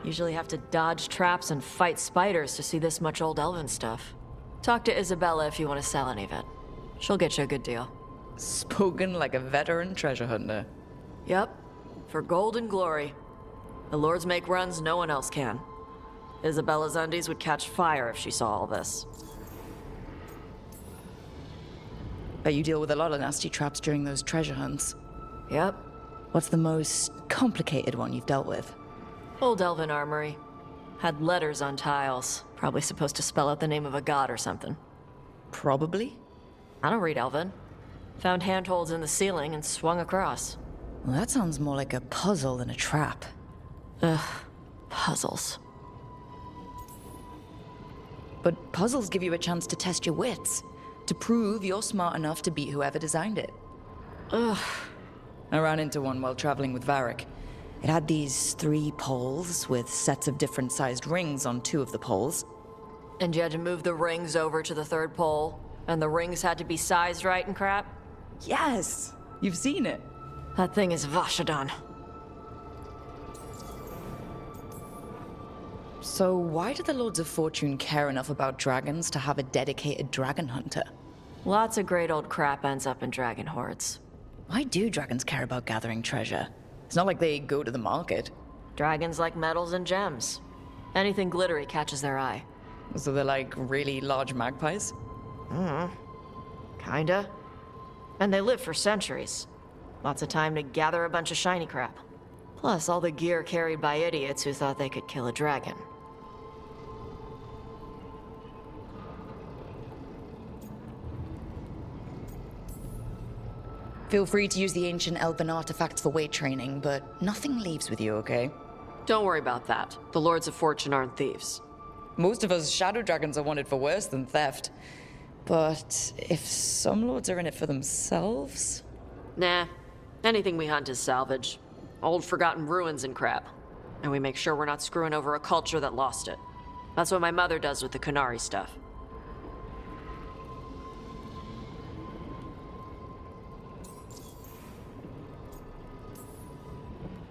Usually have to dodge traps and fight spiders to see this much old elven stuff. Talk to Isabella if you want to sell any of it. She'll get you a good deal. Spoken like a veteran treasure hunter. Yep, for gold and glory. The lords make runs no one else can. Isabella's undies would catch fire if she saw all this. Bet you deal with a lot of nasty traps during those treasure hunts. Yep. What's the most complicated one you've dealt with? Old elven armory. Had letters on tiles. Probably supposed to spell out the name of a god or something. Probably? I don't read elven. Found handholds in the ceiling and swung across. Well, that sounds more like a puzzle than a trap. Ugh. Puzzles. But puzzles give you a chance to test your wits. To prove you're smart enough to beat whoever designed it. Ugh. I ran into one while traveling with Varric. It had these 3 poles with sets of different sized rings on 2 of the poles. And you had to move the rings over to the 3rd pole, and the rings had to be sized right and crap? Yes! You've seen it. That thing is Vashadan. So why do the Lords of Fortune care enough about dragons to have a dedicated dragon hunter? Lots of great old crap ends up in dragon hordes. Why do dragons care about gathering treasure? It's not like they go to the market. Dragons like metals and gems. Anything glittery catches their eye. So they're like really large magpies? Kinda. And they live for centuries. Lots of time to gather a bunch of shiny crap. Plus all the gear carried by idiots who thought they could kill a dragon. Feel free to use the ancient elven artifacts for weight training, but nothing leaves with you, okay? Don't worry about that. The Lords of Fortune aren't thieves. Most of us shadow dragons are wanted for worse than theft. But if some lords are in it for themselves? Nah. Anything we hunt is salvage. Old forgotten ruins and crap. And we make sure we're not screwing over a culture that lost it. That's what my mother does with the Kunari stuff.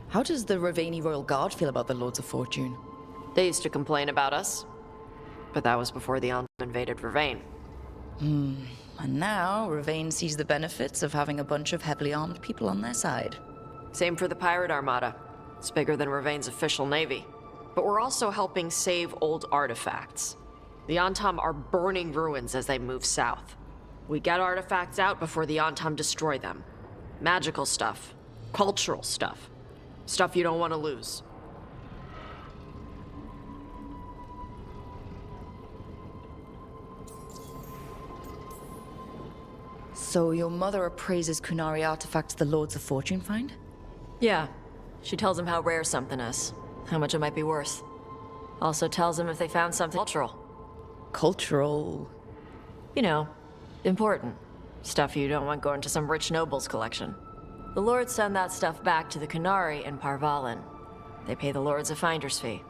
How does the Ravani Royal Guard feel about the Lords of Fortune? They used to complain about us. But that was before the Ontam invaded Ravane. And now, Ravane sees the benefits of having a bunch of heavily armed people on their side. Same for the Pirate Armada. It's bigger than Ravane's official navy. But we're also helping save old artifacts. The Ontam are burning ruins as they move south. We get artifacts out before the Ontam destroy them. Magical stuff. Cultural stuff. Stuff you don't want to lose. So your mother appraises Kunari artifacts the Lords of Fortune find? Yeah. She tells them how rare something is. How much it might be worth. Also tells them if they found something cultural. Cultural? You know, important. Stuff you don't want going to some rich noble's collection. The lords send that stuff back to the Kunari in Parvalin. They pay the lords a finder's fee.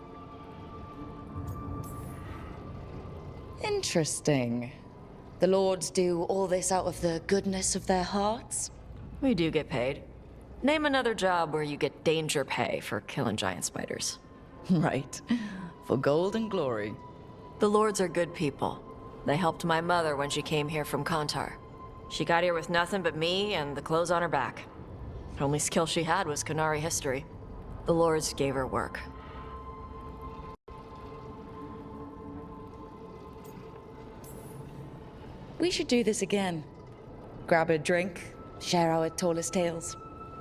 Interesting. The lords do all this out of the goodness of their hearts? We do get paid. Name another job where you get danger pay for killing giant spiders. Right. For gold and glory. The lords are good people. They helped my mother when she came here from Kontar. She got here with nothing but me and the clothes on her back. Only skill she had was Kunari history. The lords gave her work. We should do this again. Grab a drink, share our tallest tales.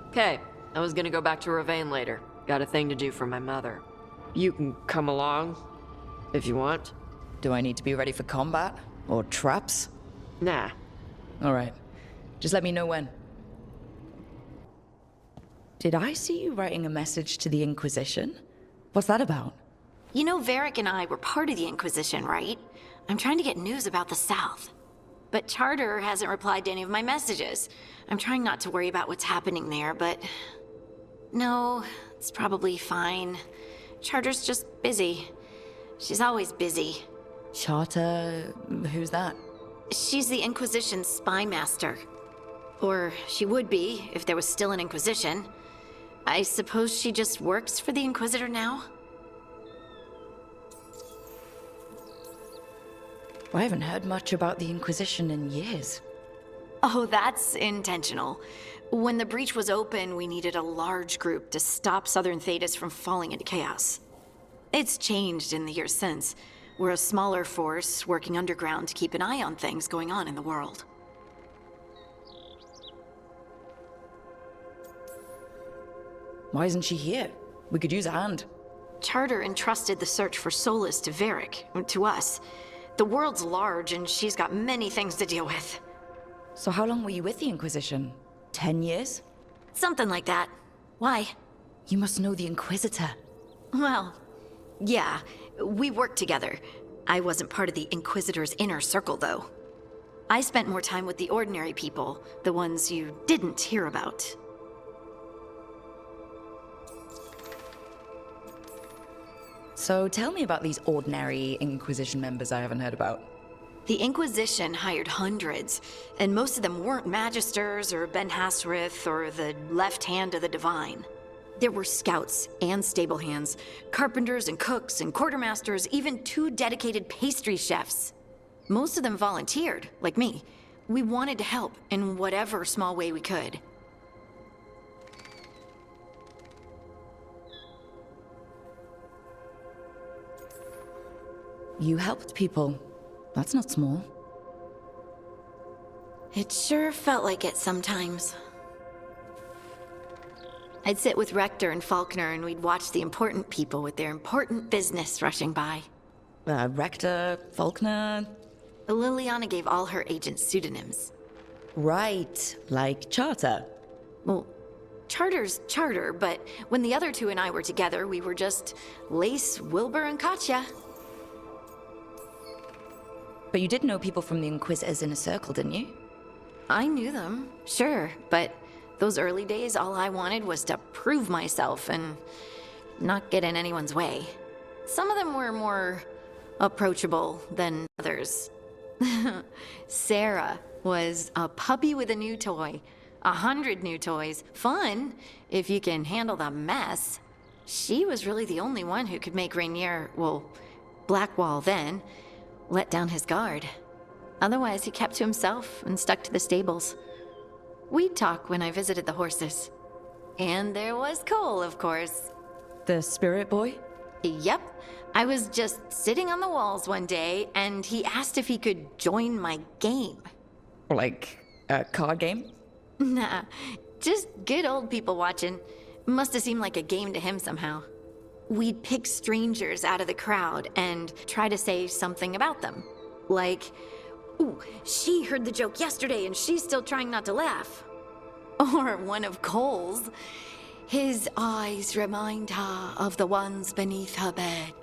Okay, I was gonna go back to Ravane later. Got a thing to do for my mother. You can come along, if you want. Do I need to be ready for combat? Or traps? Nah. Alright. Just let me know when. Did I see you writing a message to the Inquisition? What's that about? You know, Varric and I were part of the Inquisition, right? I'm trying to get news about the South. But Charter hasn't replied to any of my messages. I'm trying not to worry about what's happening there, but... No, it's probably fine. Charter's just busy. She's always busy. Charter... who's that? She's the Inquisition's spy master. Or she would be, if there was still an Inquisition. I suppose she just works for the Inquisitor now? I haven't heard much about the Inquisition in years. Oh, that's intentional. When the breach was open, we needed a large group to stop Southern Thedas from falling into chaos. It's changed in the years since. We're a smaller force working underground to keep an eye on things going on in the world. Why isn't she here? We could use a hand. Charter entrusted the search for Solus to Varric, to us. The world's large and she's got many things to deal with. So how long were you with the Inquisition? 10 years? Something like that. Why? You must know the Inquisitor. Well, yeah, we worked together. I wasn't part of the Inquisitor's inner circle, though. I spent more time with the ordinary people, the ones you didn't hear about. So tell me about these ordinary Inquisition members I haven't heard about. The Inquisition hired hundreds, and most of them weren't Magisters or Ben Hasrith or the left hand of the Divine. There were scouts and stable hands, carpenters and cooks and quartermasters, even 2 dedicated pastry chefs. Most of them volunteered, like me. We wanted to help in whatever small way we could. You helped people. That's not small. It sure felt like it sometimes. I'd sit with Rector and Faulkner and we'd watch the important people with their important business rushing by. Rector, Faulkner... Liliana gave all her agents pseudonyms. Right, like Charter. Well, Charter's Charter, but when the other 2 and I were together, we were just Lace, Wilbur, and Katya. But you did know people from the Inquisitors Inner Circle, didn't you? I knew them, sure, but those early days, all I wanted was to prove myself and not get in anyone's way. Some of them were more approachable than others. Sarah was a puppy with a new toy. 100 new toys. Fun, if you can handle the mess. She was really the only one who could make Rainier, well, Blackwall then, let down his guard. Otherwise, he kept to himself and stuck to the stables. We'd talk when I visited the horses. And there was Cole, of course. The Spirit Boy? Yep. I was just sitting on the walls one day, and he asked if he could join my game. Like a card game? Nah, just good old people watching. Must have seemed like a game to him somehow. We'd pick strangers out of the crowd and try to say something about them. Like, ooh, she heard the joke yesterday and she's still trying not to laugh. Or one of Cole's. His eyes remind her of the ones beneath her bed.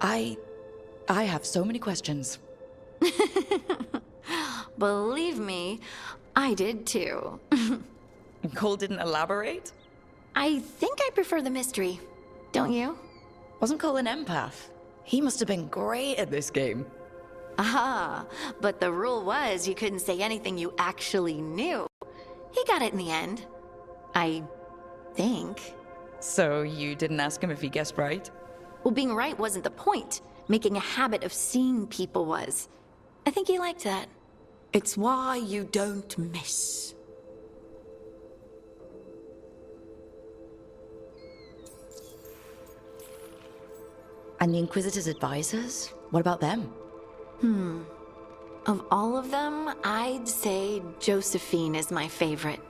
I have so many questions. Believe me, I did too. Cole didn't elaborate? I think I prefer the mystery. Don't you? Wasn't Cole an empath? He must have been great at this game. Ah, but the rule was you couldn't say anything you actually knew. He got it in the end. I think. So you didn't ask him if he guessed right? Well, being right wasn't the point. Making a habit of seeing people was. I think he liked that. It's why you don't miss. And the Inquisitor's advisors? What about them? Of all of them, I'd say Josephine is my favorite.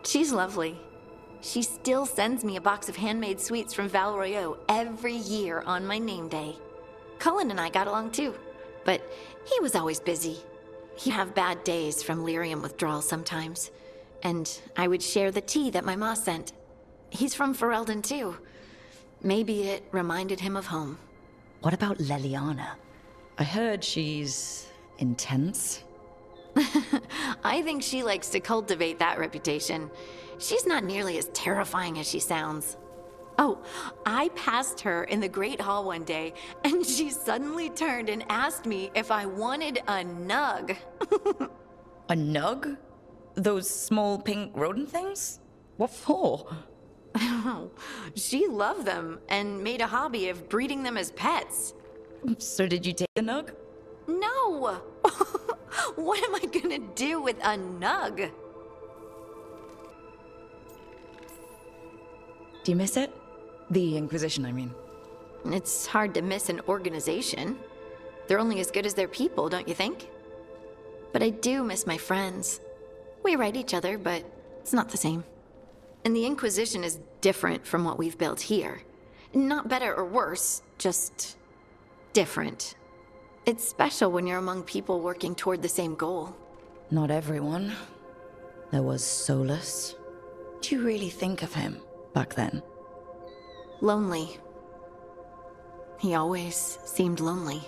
She's lovely. She still sends me a box of handmade sweets from Val Royeaux every year on my name day. Cullen and I got along too, but he was always busy. He'd have bad days from lyrium withdrawal sometimes, and I would share the tea that my ma sent. He's from Ferelden too. Maybe it reminded him of home. What about Leliana? I heard she's intense. I think she likes to cultivate that reputation. She's not nearly as terrifying as she sounds. Oh, I passed her in the Great Hall one day, and she suddenly turned and asked me if I wanted a nug. A nug? Those small pink rodent things? What for? No, she loved them and made a hobby of breeding them as pets. So did you take the nug? No! What am I gonna do with a nug? Do you miss it? The Inquisition, I mean. It's hard to miss an organization. They're only as good as their people, don't you think? But I do miss my friends. We write each other, but it's not the same. And the Inquisition is different from what we've built here. Not better or worse, just different. It's special when you're among people working toward the same goal. Not everyone. There was Solus. Do you really think of him back then? Lonely. He always seemed lonely.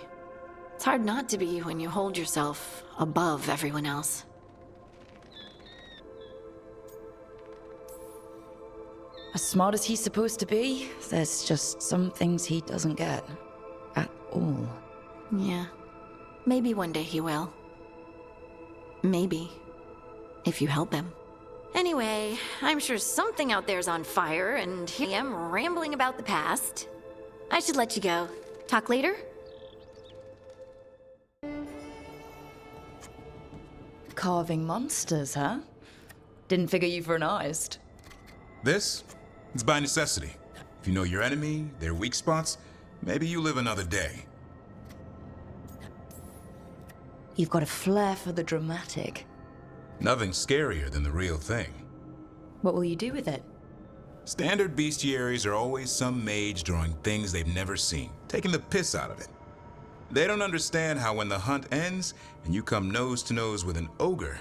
It's hard not to be when you hold yourself above everyone else. As smart as he's supposed to be, there's just some things he doesn't get. At all. Yeah. Maybe one day he will. Maybe. If you help him. Anyway, I'm sure something out there's on fire, and here I am rambling about the past. I should let you go. Talk later? Carving monsters, huh? Didn't figure you for an artist. This? It's by necessity. If you know your enemy, their weak spots, maybe you live another day. You've got a flair for the dramatic. Nothing scarier than the real thing. What will you do with it? Standard bestiaries are always some mage drawing things they've never seen, taking the piss out of it. They don't understand how when the hunt ends and you come nose to nose with an ogre,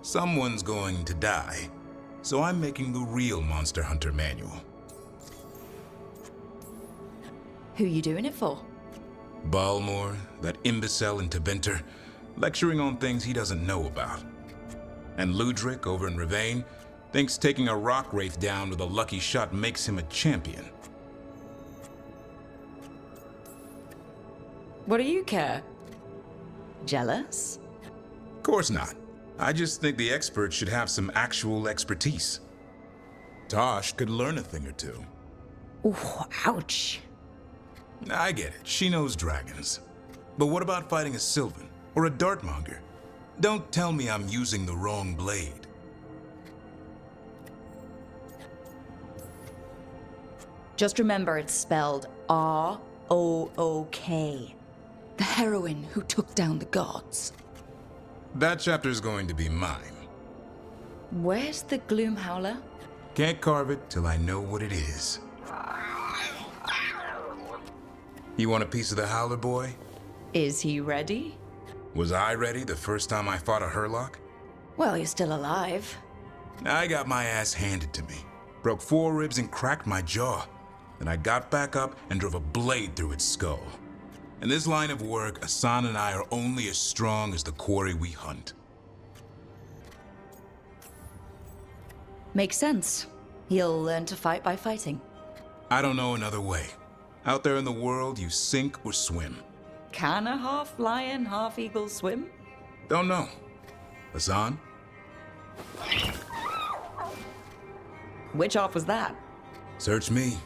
someone's going to die. So I'm making the real Monster Hunter manual. Who you doing it for? Balmor, that imbecile in Teventer, lecturing on things he doesn't know about. And Ludric over in Ravane thinks taking a rock wraith down with a lucky shot makes him a champion. What do you care? Jealous? Of course not. I just think the experts should have some actual expertise. Tosh could learn a thing or two. Ooh, ouch. I get it, she knows dragons. But what about fighting a Sylvan or a Dartmonger? Don't tell me I'm using the wrong blade. Just remember it's spelled R-O-O-K. The heroine who took down the gods. That chapter's going to be mine. Where's the Gloom Howler? Can't carve it till I know what it is. You want a piece of the Howler, boy? Is he ready? Was I ready the first time I fought a Hurlock? Well, you're still alive. I got my ass handed to me. Broke 4 ribs and cracked my jaw. Then I got back up and drove a blade through its skull. In this line of work, Asan and I are only as strong as the quarry we hunt. Makes sense. He'll learn to fight by fighting. I don't know another way. Out there in the world, you sink or swim. Can a half lion, half eagle swim? Don't know. Asan? Which half was that? Search me.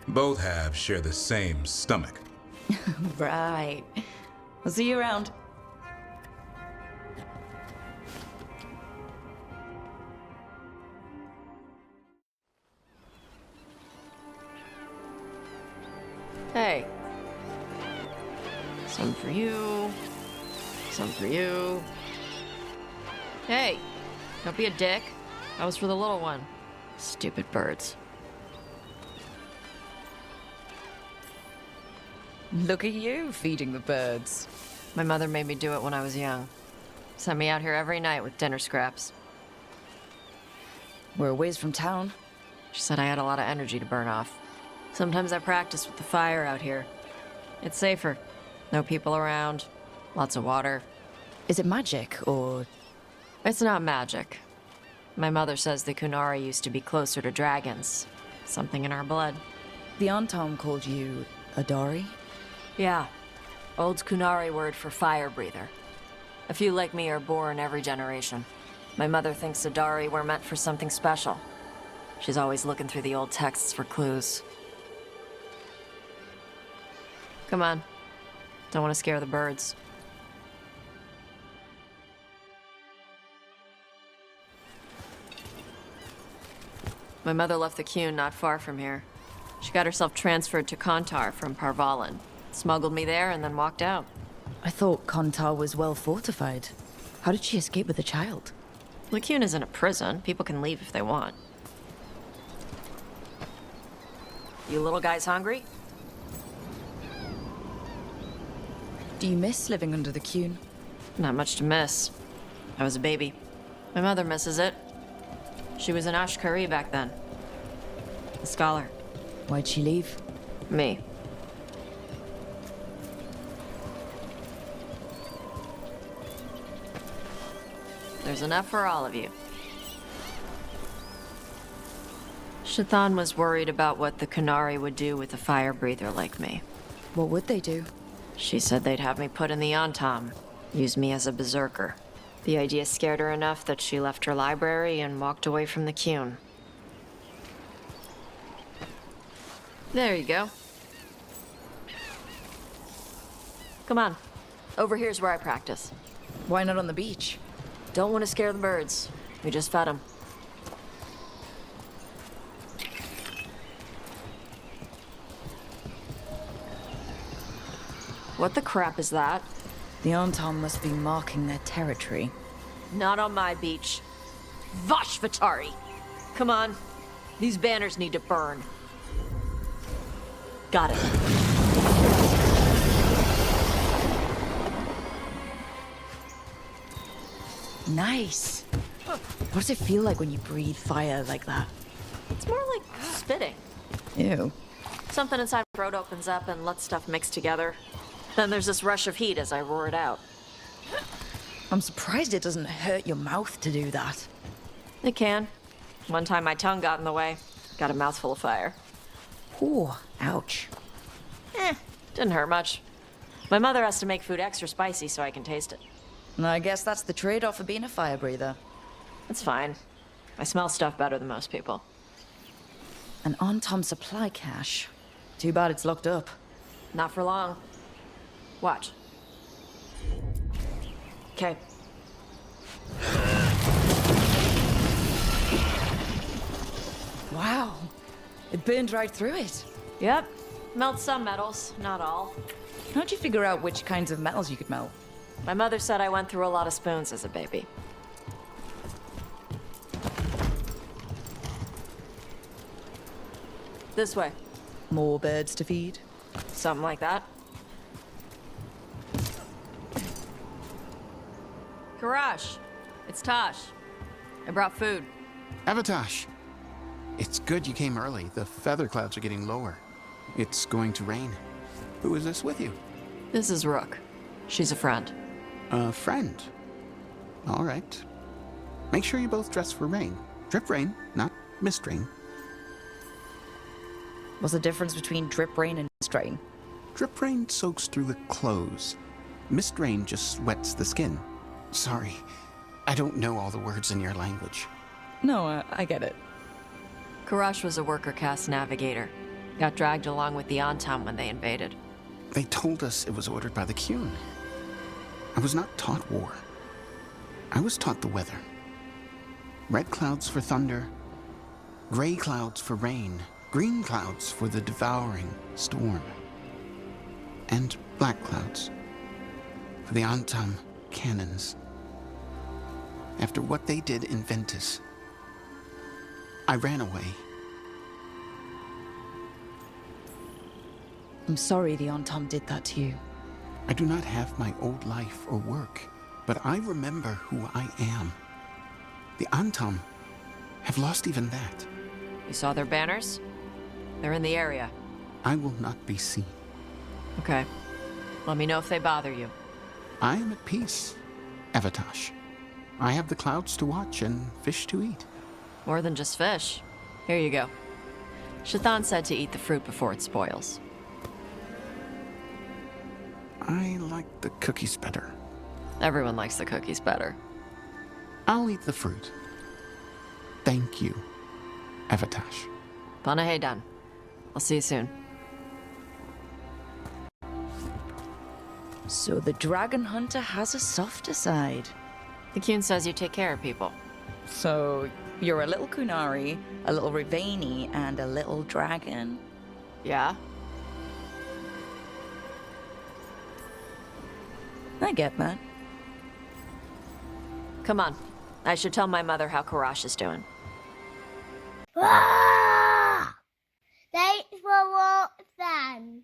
Both halves share the same stomach. Right. I'll see you around. Hey. Some for you. Some for you. Hey, don't be a dick. That was for the little one. Stupid birds. Look at you feeding the birds. My mother made me do it when I was young. Sent me out here every night with dinner scraps. We're a ways from town. She said I had a lot of energy to burn off. Sometimes I practice with the fire out here. It's safer. No people around. Lots of water. Is it magic, or...? It's not magic. My mother says the Kunari used to be closer to dragons. Something in our blood. The Antom called you Adari? Yeah. Old Kunari word for fire breather. A few like me are born every generation. My mother thinks Adari were meant for something special. She's always looking through the old texts for clues. Come on. Don't want to scare the birds. My mother left the Qun not far from here. She got herself transferred to Kontar from Parvalan. Smuggled me there and then walked out. I thought Kontar was well fortified. How did she escape with a child? The Qun isn't a prison. People can leave if they want. You little guys hungry? Do you miss living under the Qun? Not much to miss. I was a baby. My mother misses it. She was an Ashkari back then. A scholar. Why'd she leave? Me. There's enough for all of you. Shathan was worried about what the Qunari would do with a fire breather like me. What would they do? She said they'd have me put in the Antam, use me as a berserker. The idea scared her enough that she left her library and walked away from the Qun. There you go. Come on. Over here's where I practice. Why not on the beach? Don't want to scare the birds. We just fed them. What the crap is that? The Antam must be marking their territory. Not on my beach. Vashvatari! Come on. These banners need to burn. Got it. Nice. What does it feel like when you breathe fire like that? It's more like spitting. Ew. Something inside my throat opens up and lets stuff mix together. Then there's this rush of heat as I roar it out. I'm surprised it doesn't hurt your mouth to do that. It can. One time my tongue got in the way. Got a mouthful of fire. Ooh, ouch. Didn't hurt much. My mother has to make food extra spicy so I can taste it. And I guess that's the trade-off of being a fire breather. It's fine. I smell stuff better than most people. An Antam supply cache. Too bad it's locked up. Not for long. Watch. Okay. Wow. It burned right through it. Yep. Melt some metals, not all. How'd you figure out which kinds of metals you could melt? My mother said I went through a lot of spoons as a baby. This way. More birds to feed? Something like that. Karash, it's Tosh. I brought food. Avatosh, it's good you came early. The feather clouds are getting lower. It's going to rain. Who is this with you? This is Rook. She's a friend. A friend. All right. Make sure you both dress for rain. Drip rain, not mist rain. What's the difference between drip rain and mist rain? Drip rain soaks through the clothes. Mist rain just wets the skin. Sorry, I don't know all the words in your language. No, I get it. Karash was a worker caste navigator. Got dragged along with the Antam when they invaded. They told us it was ordered by the Qun. I was not taught war. I was taught the weather. Red clouds for thunder, gray clouds for rain, green clouds for the devouring storm, and black clouds for the Antam cannons. After what they did in Ventus, I ran away. I'm sorry the Antam did that to you. I do not have my old life or work, but I remember who I am. The Antam have lost even that. You saw their banners? They're in the area. I will not be seen. Okay. Let me know if they bother you. I am at peace, Avatosh. I have the clouds to watch and fish to eat. More than just fish. Here you go. Shathan said to eat the fruit before it spoils. I like the cookies better. Everyone likes the cookies better. I'll eat the fruit. Thank you. Evatash. Panaheydan. I'll see you soon. So the dragon hunter has a softer side. The Kyun says you take care of people. So you're a little Kunari, a little Rivani, and a little dragon. Yeah? I get that. Come on. I should tell my mother how Karash is doing. Thanks for watching.